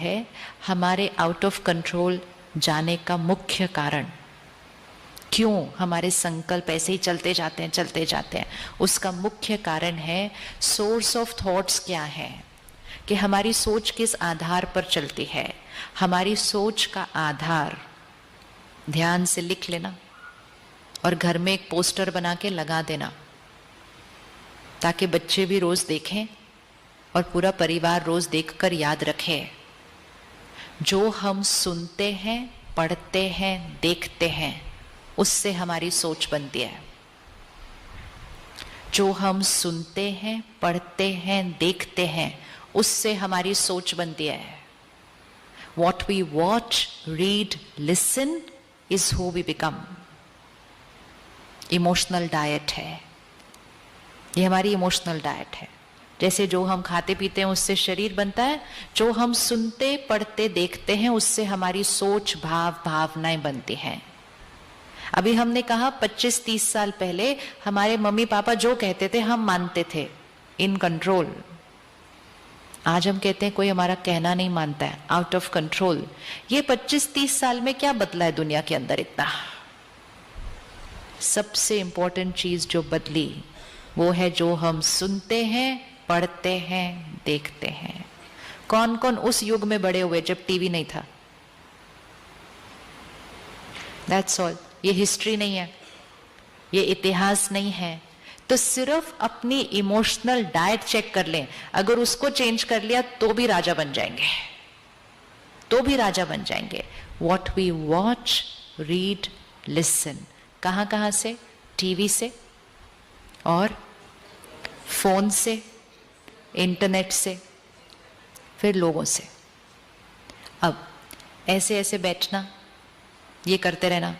है हमारे out of control जाने का मुख्य कारण। क्यों हमारे संकल्प ऐसे ही चलते जाते हैं, उसका मुख्य कारण है सोर्स ऑफ थॉट्स क्या है, कि हमारी सोच किस आधार पर चलती है। हमारी सोच का आधार ध्यान से लिख लेना और घर में एक पोस्टर बना के लगा देना, ताकि बच्चे भी रोज देखें और पूरा परिवार रोज देखकर याद रखे। जो हम सुनते हैं, पढ़ते हैं, देखते हैं, उससे हमारी सोच बनती है। जो हम सुनते हैं, पढ़ते हैं, देखते हैं, उससे हमारी सोच बनती है। What we watch, read, listen is who we become. Emotional diet है ये, हमारी इमोशनल डाइट है। जैसे जो हम खाते पीते हैं उससे शरीर बनता है, जो हम सुनते, पढ़ते, देखते हैं, उससे हमारी सोच, भावनाएं बनती हैं। अभी हमने कहा 25-30 साल पहले हमारे मम्मी पापा जो कहते थे हम मानते थे, इन कंट्रोल। आज हम कहते हैं कोई हमारा कहना नहीं मानता है, आउट ऑफ कंट्रोल। ये 25-30 साल में क्या बदला है दुनिया के अंदर इतना? सबसे इंपॉर्टेंट चीज जो बदली वो है जो हम सुनते हैं, पढ़ते हैं, देखते हैं। कौन कौन उस युग में बड़े हुए जब टीवी नहीं था? That's all. ये हिस्ट्री नहीं है, ये इतिहास नहीं है। तो सिर्फ अपनी इमोशनल डाइट चेक कर लें, अगर उसको चेंज कर लिया तो भी राजा बन जाएंगे, तो भी राजा बन जाएंगे। What we watch, read, listen, कहां कहां से? टीवी से और फोन से, इंटरनेट से, फिर लोगों से। अब ऐसे ऐसे बैठना, ये करते रहना,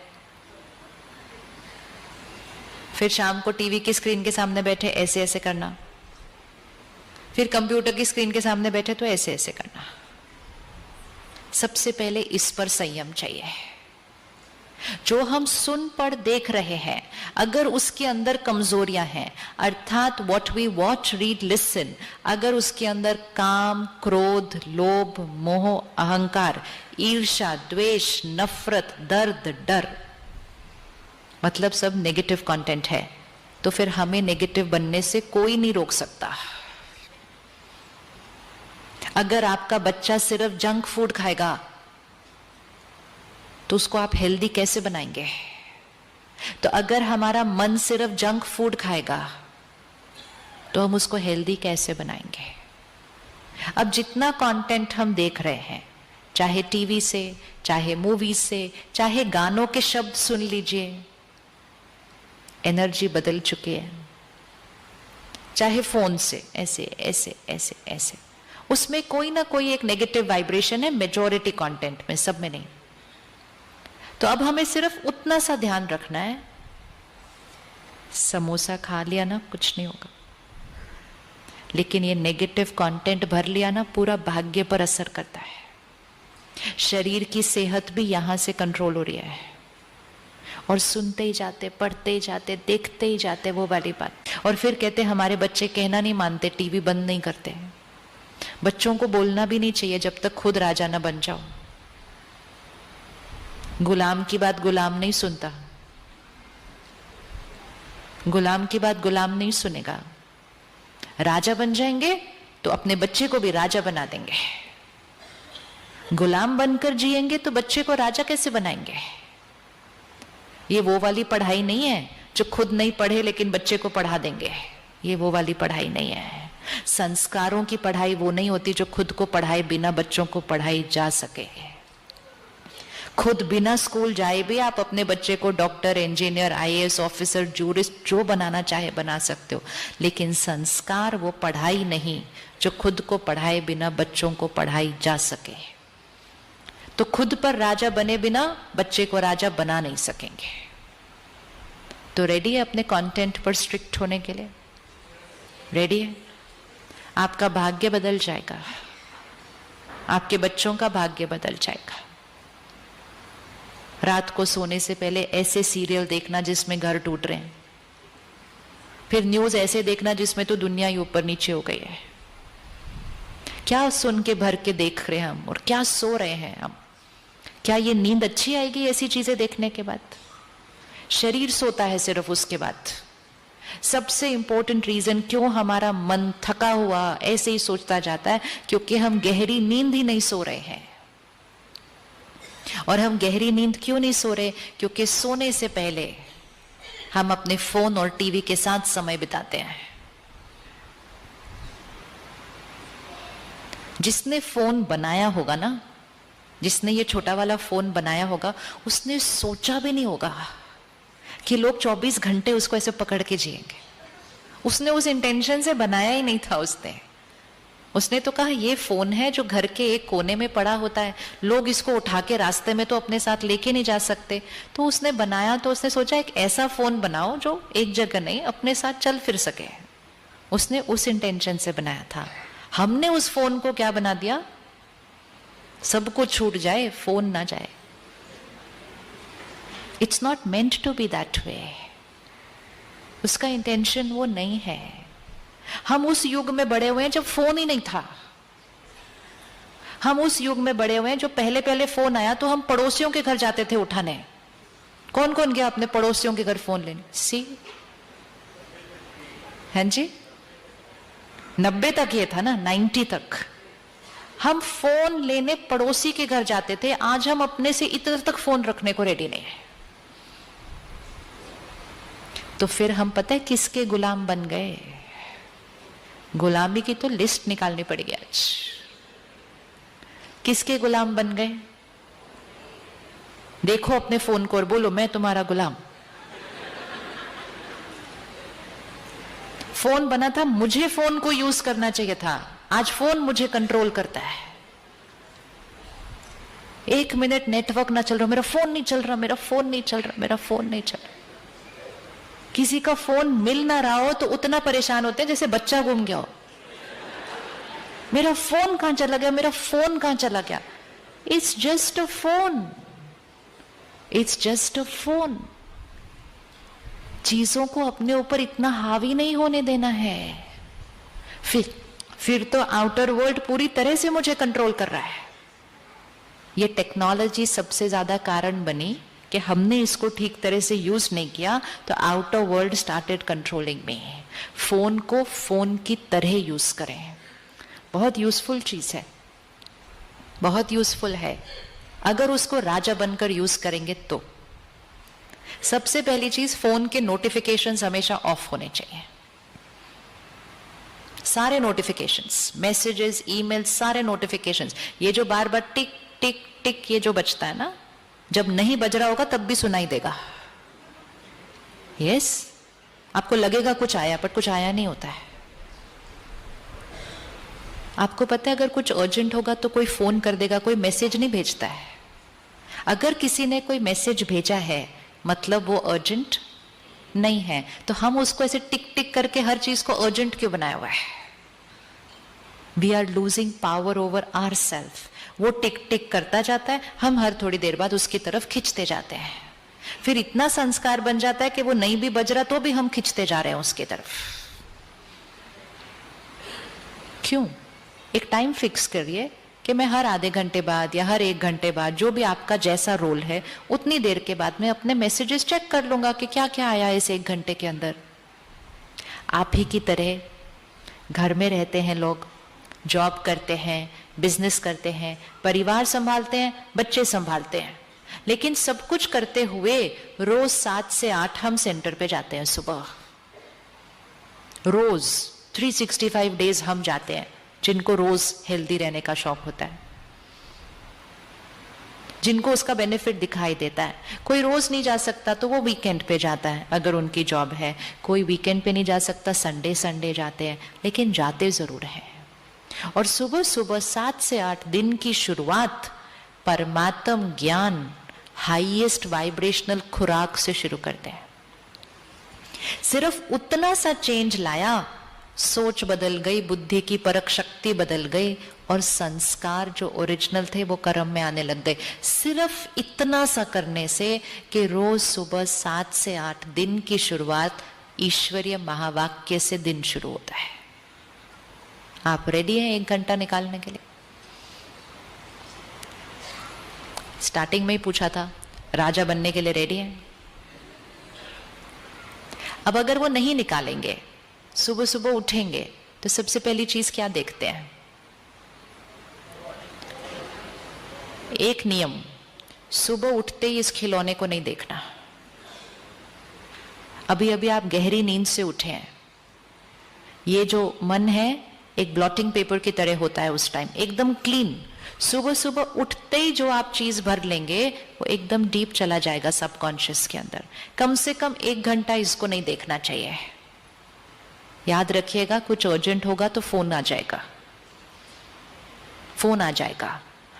फिर शाम को टीवी की स्क्रीन के सामने बैठे ऐसे ऐसे करना, फिर कंप्यूटर की स्क्रीन के सामने बैठे तो ऐसे ऐसे करना। सबसे पहले इस पर संयम चाहिए। जो हम सुन पढ़ देख रहे हैं, अगर उसके अंदर कमजोरियां हैं, अर्थात what we watch, read, listen, अगर उसके अंदर काम, क्रोध, लोभ, मोह, अहंकार, ईर्ष्या, द्वेष, नफरत, दर्द, डर, मतलब सब नेगेटिव कंटेंट है, तो फिर हमें नेगेटिव बनने से कोई नहीं रोक सकता। अगर आपका बच्चा सिर्फ जंक फूड खाएगा तो उसको आप हेल्दी कैसे बनाएंगे? तो अगर हमारा मन सिर्फ जंक फूड खाएगा तो हम उसको हेल्दी कैसे बनाएंगे? अब जितना कंटेंट हम देख रहे हैं, चाहे टीवी से, चाहे मूवी से, चाहे गानों के शब्द सुन लीजिए, एनर्जी बदल चुकी है। चाहे फोन से, ऐसे ऐसे ऐसे ऐसे, उसमें कोई ना कोई एक नेगेटिव वाइब्रेशन है, मेजॉरिटी कंटेंट में, सब में नहीं। तो अब हमें सिर्फ उतना सा ध्यान रखना है, समोसा खा लिया ना कुछ नहीं होगा, लेकिन ये नेगेटिव कंटेंट भर लिया ना, पूरा भाग्य पर असर करता है। शरीर की सेहत भी यहां से कंट्रोल हो रही है। और सुनते ही जाते, पढ़ते ही जाते, देखते ही जाते, वो वाली बात। और फिर कहते हमारे बच्चे कहना नहीं मानते, टीवी बंद नहीं करते। बच्चों को बोलना भी नहीं चाहिए जब तक खुद राजा ना बन जाओ। गुलाम की बात गुलाम नहीं सुनता, गुलाम की बात गुलाम नहीं सुनेगा। राजा बन जाएंगे तो अपने बच्चे को भी राजा बना देंगे। गुलाम बनकर जिएंगे तो बच्चे को राजा कैसे बनाएंगे? ये वो वाली पढ़ाई नहीं है जो खुद नहीं पढ़े लेकिन बच्चे को पढ़ा देंगे। ये वो वाली पढ़ाई नहीं है। संस्कारों की पढ़ाई वो नहीं होती जो खुद को पढ़ाए बिना बच्चों को पढ़ाई जा सके। खुद बिना स्कूल जाए भी आप अपने बच्चे को doctor, engineer, IAS officer, jurist, जो बनाना चाहे बना सकते हो, लेकिन संस्कार वो पढ़ाई नहीं जो खुद को पढ़ाए बिना बच्चों को पढ़ाई जा सके। तो खुद पर राजा बने बिना बच्चे को राजा बना नहीं सकेंगे। तो रेडी है अपने कंटेंट पर स्ट्रिक्ट होने के लिए? रेडी है? आपका भाग्य बदल जाएगा, आपके बच्चों का भाग्य बदल जाएगा। रात को सोने से पहले ऐसे सीरियल देखना जिसमें घर टूट रहे हैं, फिर न्यूज ऐसे देखना जिसमें तो दुनिया ही ऊपर नीचे हो गई है। क्या सुन के भर के देख रहे हैं हम, और क्या सो रहे हैं हम? क्या ये नींद अच्छी आएगी ऐसी चीजें देखने के बाद? शरीर सोता है सिर्फ उसके बाद। सबसे इंपॉर्टेंट रीजन क्यों हमारा मन थका हुआ ऐसे ही सोचता जाता है, क्योंकि हम गहरी नींद ही नहीं सो रहे हैं। और हम गहरी नींद क्यों नहीं सो रहे? क्योंकि सोने से पहले हम अपने फोन और टीवी के साथ समय बिताते हैं। जिसने फोन बनाया होगा ना, जिसने ये छोटा वाला फोन बनाया होगा, उसने सोचा भी नहीं होगा कि लोग 24 घंटे उसको ऐसे पकड़ के जिएंगे। उसने उस इंटेंशन से बनाया ही नहीं था। उसने तो कहा ये फोन है जो घर के एक कोने में पड़ा होता है, लोग इसको उठा के रास्ते में तो अपने साथ लेके नहीं जा सकते। तो उसने बनाया, तो उसने सोचा एक ऐसा फोन बनाओ जो एक जगह नहीं अपने साथ चल फिर सके। उसने उस इंटेंशन से बनाया था। हमने उस फोन को क्या बना दिया? सब कुछ छूट जाए, फोन ना जाए। It's not meant to be that way. उसका इंटेंशन वो नहीं है। हम उस युग में बड़े हुए हैं जब फोन ही नहीं था। हम उस युग में बड़े हुए हैं जो पहले पहले फोन आया तो हम पड़ोसियों के घर जाते थे उठाने। कौन कौन गया अपने पड़ोसियों के घर फोन लेने? सी, हैं जी? 90 तक ये था ना, 90 तक हम फोन लेने पड़ोसी के घर जाते थे। आज हम अपने से इतर तक फोन रखने को रेडी नहीं है। तो फिर हम पता है किसके गुलाम बन गए? गुलामी की तो लिस्ट निकालनी पड़ेगी आज। किसके गुलाम बन गए? देखो अपने फोन को और बोलो मैं तुम्हारा गुलाम। फोन बना था, मुझे फोन को यूज करना चाहिए था। आज फोन मुझे कंट्रोल करता है। 1 मिनट नेटवर्क ना चल रहा, मेरा फोन नहीं चल रहा, मेरा फोन नहीं चल रहा, मेरा फोन नहीं चल रहा। किसी का फोन मिल ना रहा हो तो उतना परेशान होते हैं जैसे बच्चा गुम गया हो। मेरा फोन कहां चला गया, मेरा फोन कहां चला गया? It's just a phone, it's just a phone. चीजों को अपने ऊपर इतना हावी नहीं होने देना है। फिर तो आउटर वर्ल्ड पूरी तरह से मुझे कंट्रोल कर रहा है। ये टेक्नोलॉजी सबसे ज्यादा कारण बनी कि हमने इसको ठीक तरह से यूज नहीं किया, तो आउटर वर्ल्ड स्टार्टेड कंट्रोलिंग मी। फोन को फोन की तरह यूज करें। बहुत यूजफुल चीज है, बहुत यूजफुल है अगर उसको राजा बनकर यूज करेंगे तो। सबसे पहली चीज, फोन के नोटिफिकेशंस हमेशा ऑफ होने चाहिए। सारे नोटिफिकेशंस, मैसेजेस, ईमेल, सारे नोटिफिकेशंस। ये जो बार बार टिक टिक टिक ये जो बजता है ना, जब नहीं बज रहा होगा तब भी सुनाई देगा। यस, आपको लगेगा कुछ आया, पर कुछ आया नहीं होता है। आपको पता है अगर कुछ अर्जेंट होगा तो कोई फोन कर देगा, कोई मैसेज नहीं भेजता है। अगर किसी ने कोई मैसेज भेजा है मतलब वो अर्जेंट नहीं है, तो हम उसको ऐसे टिक टिक करके हर चीज को अर्जेंट क्यों बनाया हुआ है? We are losing power over our self. वो टिक टिक करता जाता है, हम हर थोड़ी देर बाद उसकी तरफ खिंचते जाते हैं। फिर इतना संस्कार बन जाता है कि वो नहीं भी बज रहा तो भी हम खिंचते जा रहे हैं उसकी तरफ। क्यों? एक टाइम फिक्स करिए कि मैं हर आधे घंटे बाद या हर 1 घंटे बाद, जो भी आपका जैसा रोल है, उतनी देर के बाद मैं अपने मैसेजेस चेक कर लूंगा कि क्या क्या आया इस 1 घंटे के अंदर। आप ही की तरह घर में रहते हैं लोग, जॉब करते हैं, बिजनेस करते हैं, परिवार संभालते हैं, बच्चे संभालते हैं, लेकिन सब कुछ करते हुए रोज 7 से 8 हम सेंटर पे जाते हैं सुबह। रोज 365 डेज हम जाते हैं, जिनको रोज हेल्दी रहने का शौक होता है, जिनको उसका बेनिफिट दिखाई देता है। कोई रोज नहीं जा सकता तो वो वीकेंड पे जाता है अगर उनकी जॉब है। कोई वीकेंड पे नहीं जा सकता, संडे जाते हैं, लेकिन जाते जरूर हैं। और सुबह सुबह 7 से 8 दिन की शुरुआत परमात्म ज्ञान, हाईएस्ट वाइब्रेशनल खुराक से शुरू करते हैं। सिर्फ उतना सा चेंज लाया, सोच बदल गई, बुद्धि की परख शक्ति बदल गई, और संस्कार जो ओरिजिनल थे वो कर्म में आने लग गए। सिर्फ इतना सा करने से कि रोज सुबह 7 से 8 दिन की शुरुआत ईश्वरीय महावाक्य से दिन शुरू होता है। आप रेडी हैं 1 घंटा निकालने के लिए? स्टार्टिंग में ही पूछा था, राजा बनने के लिए रेडी हैं? अब अगर वो नहीं निकालेंगे, सुबह सुबह उठेंगे, तो सबसे पहली चीज क्या देखते हैं? एक नियम, सुबह उठते ही इस खिलौने को नहीं देखना। अभी अभी आप गहरी नींद से उठे हैं, ये जो मन है एक ब्लॉटिंग पेपर की तरह होता है उस टाइम, एकदम क्लीन। सुबह सुबह उठते ही जो आप चीज भर लेंगे वो एकदम डीप चला जाएगा सबकॉन्शियस के अंदर। कम से कम 1 घंटा इसको नहीं देखना चाहिए। याद रखिएगा, कुछ अर्जेंट होगा तो फोन आ जाएगा, फोन आ जाएगा।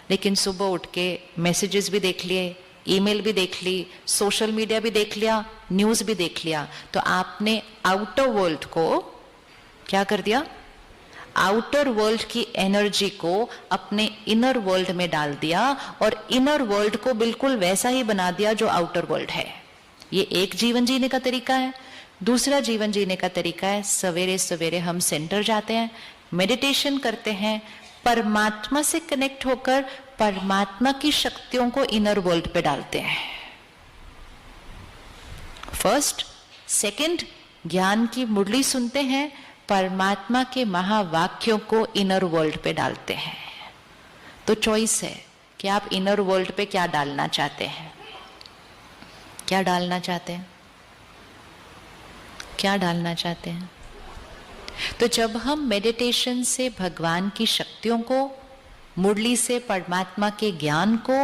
लेकिन सुबह उठ के मैसेजेस भी देख लिए, ईमेल भी देख ली, सोशल मीडिया भी देख लिया, न्यूज भी देख लिया, तो आपने आउटर वर्ल्ड को क्या कर दिया? आउटर वर्ल्ड की एनर्जी को अपने इनर वर्ल्ड में डाल दिया और इनर वर्ल्ड को बिल्कुल वैसा ही बना दिया जो आउटर वर्ल्ड है। ये एक जीवन जीने का तरीका है। दूसरा जीवन जीने का तरीका है, सवेरे सवेरे हम सेंटर जाते हैं, मेडिटेशन करते हैं, परमात्मा से कनेक्ट होकर परमात्मा की शक्तियों को इनर वर्ल्ड पे डालते हैं। फर्स्ट, सेकंड, ज्ञान की मुरली सुनते हैं, परमात्मा के महावाक्यों को इनर वर्ल्ड पे डालते हैं। तो चॉइस है कि आप इनर वर्ल्ड पे क्या डालना चाहते हैं। क्या डालना चाहते हैं? क्या डालना चाहते हैं? तो जब हम मेडिटेशन से भगवान की शक्तियों को, मुरली से परमात्मा के ज्ञान को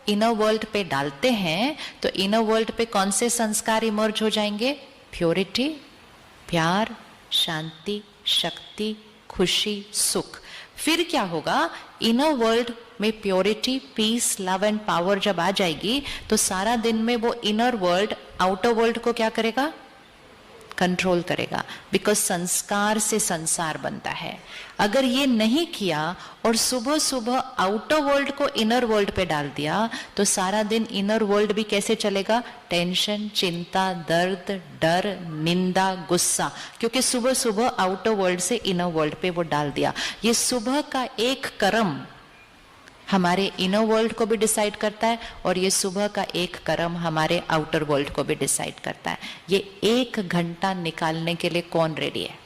इनर वर्ल्ड पे डालते हैं, तो इनर वर्ल्ड पे कौन से संस्कार इमर्ज हो जाएंगे? प्योरिटी, प्यार, शांति, शक्ति, खुशी, सुख। फिर क्या होगा? इनर वर्ल्ड में purity, peace, love and power जब आ जाएगी तो सारा दिन में वो इनर वर्ल्ड आउटर वर्ल्ड को क्या करेगा? कंट्रोल करेगा। बिकॉज संस्कार से संसार बनता है। अगर ये नहीं किया और सुबह सुबह आउटर वर्ल्ड को इनर वर्ल्ड पे डाल दिया तो सारा दिन इनर वर्ल्ड भी कैसे चलेगा? टेंशन, चिंता, दर्द, डर, निंदा, गुस्सा, क्योंकि सुबह सुबह आउटर वर्ल्ड से इनर वर्ल्ड पे वो डाल दिया। ये सुबह का एक कर्म हमारे इनर वर्ल्ड को भी डिसाइड करता है और ये सुबह का एक कर्म हमारे आउटर वर्ल्ड को भी डिसाइड करता है। ये 1 घंटा निकालने के लिए कौन रेडी है?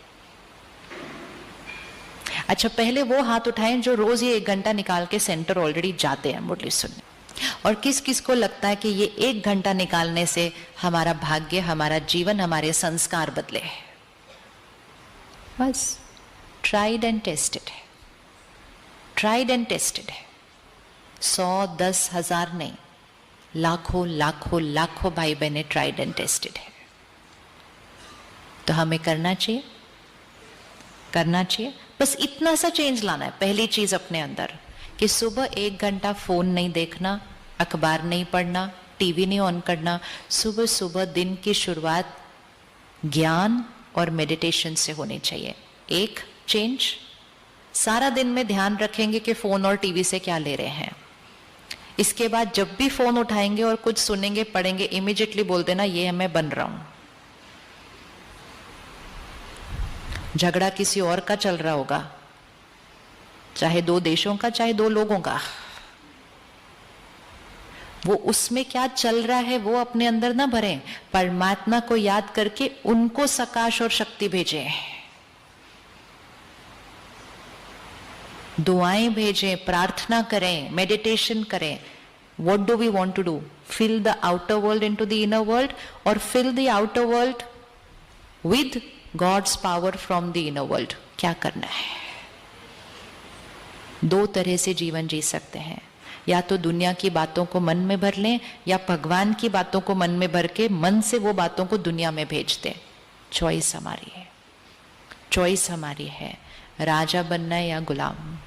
अच्छा, पहले वो हाथ उठाएं जो रोज ये 1 घंटा निकाल के सेंटर ऑलरेडी जाते हैं मुरली सुनने। और किस किस को लगता है कि ये 1 घंटा निकालने से हमारा भाग्य, हमारा जीवन, हमारे संस्कार बदले? बस ट्राइड एंड टेस्टेड है, ट्राइड एंड टेस्टेड है। 100, 10, 1000 नहीं, लाखों लाखों लाखों भाई बहने ट्राइड एंड टेस्टेड है। तो हमें करना चाहिए, करना चाहिए। बस इतना सा चेंज लाना है। पहली चीज अपने अंदर कि सुबह 1 घंटा फोन नहीं देखना, अखबार नहीं पढ़ना, टीवी नहीं ऑन करना। सुबह सुबह दिन की शुरुआत ज्ञान और मेडिटेशन से होनी चाहिए। एक चेंज। सारा दिन में ध्यान रखेंगे कि फोन और टीवी से क्या ले रहे हैं। इसके बाद जब भी फोन उठाएंगे और कुछ सुनेंगे, पढ़ेंगे, इमीडिएटली बोल देना ये मैं बन रहा हूं। झगड़ा किसी और का चल रहा होगा, चाहे 2 देशों का, चाहे 2 लोगों का, वो उसमें क्या चल रहा है वो अपने अंदर ना भरें। परमात्मा को याद करके उनको सकाश और शक्ति भेजें, दुआएं भेजें, प्रार्थना करें, मेडिटेशन करें। What do we want to do? Fill the outer world into the inner world or fill the outer world with God's power from the inner world? क्या करना है? 2 तरह से जीवन जी सकते हैं। या तो दुनिया की बातों को मन में भर लें या भगवान की बातों को मन में भर के मन से वो बातों को दुनिया में भेज दें। चॉइस हमारी है, चॉइस हमारी है, राजा बनना है या गुलाम।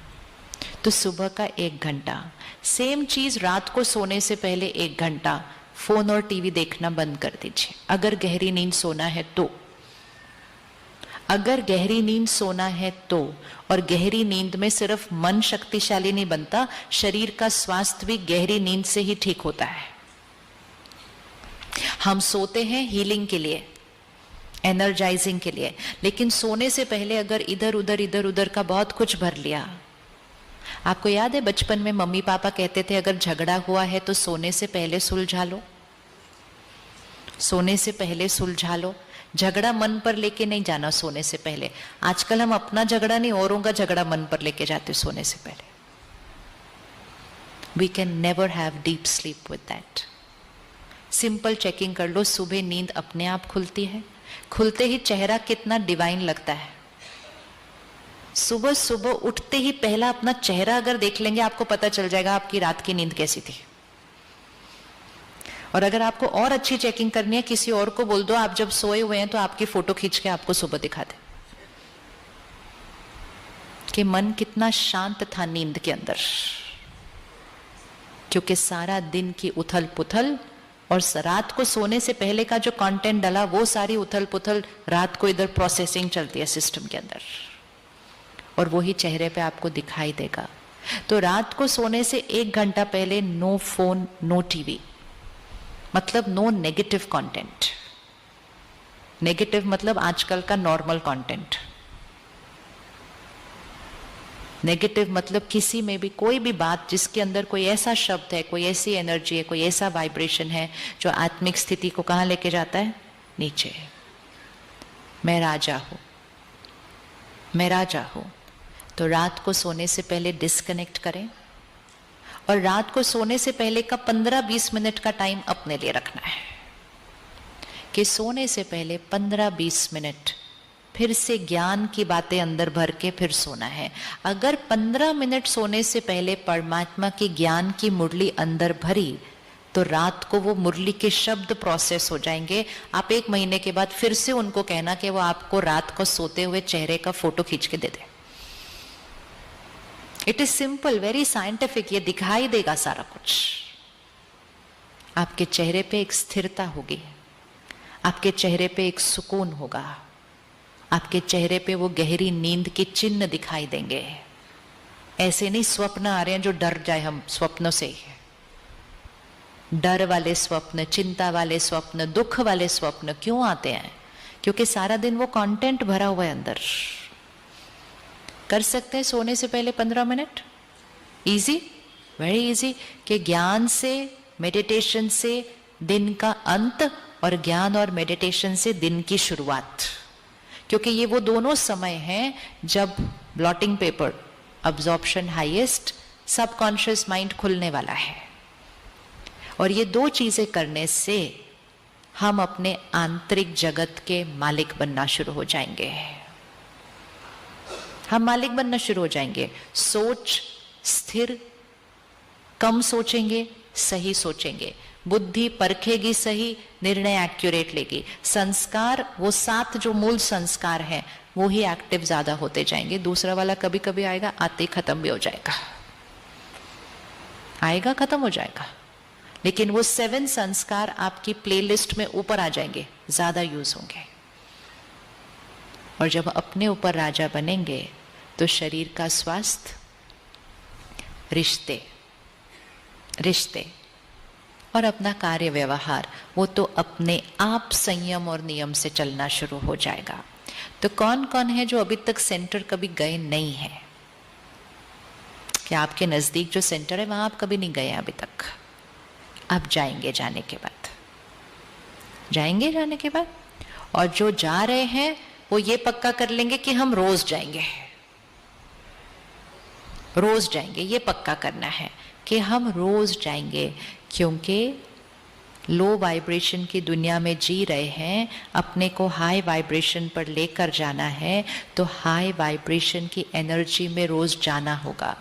तो सुबह का 1 घंटा। सेम चीज रात को सोने से पहले 1 घंटा फोन और टीवी देखना बंद कर दीजिए। अगर गहरी नींद सोना है तो, अगर गहरी नींद सोना है तो। और गहरी नींद में सिर्फ मन शक्तिशाली नहीं बनता, शरीर का स्वास्थ्य भी गहरी नींद से ही ठीक होता है। हम सोते हैं हीलिंग के लिए, एनर्जाइजिंग के लिए। लेकिन सोने से पहले अगर इधर उधर का बहुत कुछ भर लिया। आपको याद है बचपन में मम्मी पापा कहते थे अगर झगड़ा हुआ है तो सोने से पहले सुलझा लो, सोने से पहले सुलझा लो। झगड़ा मन पर लेके नहीं जाना सोने से पहले। आजकल हम अपना झगड़ा नहीं, औरों का झगड़ा मन पर लेके जाते सोने से पहले। We can never have deep sleep with that. Simple checking कर लो, सुबह नींद अपने आप खुलती है। खुलते ही चेहरा कितना डिवाइन लगता है। सुबह सुबह उठते ही पहला अपना चेहरा अगर देख लेंगे आपको पता चल जाएगा आपकी रात की नींद कैसी थी। और अगर आपको और अच्छी चेकिंग करनी है, किसी और को बोल दो आप जब सोए हुए हैं तो आपकी फोटो खींच के आपको सुबह दिखा दे कि मन कितना शांत था नींद के अंदर, क्योंकि सारा दिन की उथल पुथल और रात को सोने से पहले का जो कंटेंट डला वो सारी उथल पुथल रात को इधर प्रोसेसिंग चलती है सिस्टम के अंदर, और वो ही चेहरे पे आपको दिखाई देगा। तो रात को सोने से 1 घंटा पहले नो फोन, नो टीवी, मतलब नो नेगेटिव कंटेंट। नेगेटिव मतलब आजकल का नॉर्मल कंटेंट। नेगेटिव मतलब किसी में भी कोई भी बात जिसके अंदर कोई ऐसा शब्द है, कोई ऐसी एनर्जी है, कोई ऐसा वाइब्रेशन है जो आत्मिक स्थिति को कहाँ लेके जाता है? नीचे। मैं राजा हूं, मैं राजा हूं। तो रात को सोने से पहले डिस्कनेक्ट करें, और रात को सोने से पहले का 15-20 मिनट का टाइम अपने लिए रखना है कि सोने से पहले 15-20 मिनट फिर से ज्ञान की बातें अंदर भर के फिर सोना है। अगर 15 मिनट सोने से पहले परमात्मा की ज्ञान की मुरली अंदर भरी तो रात को वो मुरली के शब्द प्रोसेस हो जाएंगे। आप 1 महीने के बाद फिर से उनको कहना कि वो आपको रात को सोते हुए चेहरे का फोटो खींच के दे दे। It is simple, very scientific. ये दिखाई देगा सारा कुछ। आपके चेहरे पे एक स्थिरता होगी, आपके चेहरे पे एक सुकून होगा, आपके चेहरे पे वो गहरी नींद के चिन्ह दिखाई देंगे। ऐसे नहीं स्वप्न आ रहे हैं जो डर जाए हम स्वप्नों से। डर वाले स्वप्न, चिंता वाले स्वप्न, दुख वाले स्वप्न क्यों आते हैं? क्योंकि सारा दिन वो कंटेंट भरा हुआ है अंदर। कर सकते हैं सोने से पहले 15 मिनट, इजी, वेरी इजी, कि ज्ञान से, मेडिटेशन से दिन का अंत और ज्ञान और मेडिटेशन से दिन की शुरुआत। क्योंकि ये वो दोनों समय हैं जब blotting paper, absorption highest, subconscious mind खुलने वाला है। और ये 2 चीजें करने से हम अपने आंतरिक जगत के मालिक बनना शुरू हो जाएंगे। हम मालिक बनना शुरू हो जाएंगे। सोच स्थिर, कम सोचेंगे, सही सोचेंगे। बुद्धि परखेगी सही, निर्णय एक्यूरेट लेगी। संस्कार, वो 7 जो मूल संस्कार हैं वो ही एक्टिव ज्यादा होते जाएंगे। दूसरा वाला कभी कभी आएगा, आते ही खत्म भी हो जाएगा, आएगा खत्म हो जाएगा। लेकिन वो 7 संस्कार आपकी प्लेलिस्ट में ऊपर आ जाएंगे, ज्यादा यूज होंगे। और जब अपने ऊपर राजा बनेंगे तो शरीर का स्वास्थ्य, रिश्ते और अपना कार्य व्यवहार, वो तो अपने आप संयम और नियम से चलना शुरू हो जाएगा। तो कौन कौन है जो अभी तक सेंटर कभी गए नहीं है? क्या आपके नजदीक जो सेंटर है वहां आप कभी नहीं गए अभी तक? आप जाएंगे जाने के बाद, जाएंगे जाने के बाद। और जो जा रहे हैं वो ये पक्का कर लेंगे कि हम रोज जाएंगे, रोज जाएंगे। ये पक्का करना है कि हम रोज जाएंगे, क्योंकि लो वाइब्रेशन की दुनिया में जी रहे हैं। अपने को हाई वाइब्रेशन पर लेकर जाना है तो हाई वाइब्रेशन की एनर्जी में रोज जाना होगा।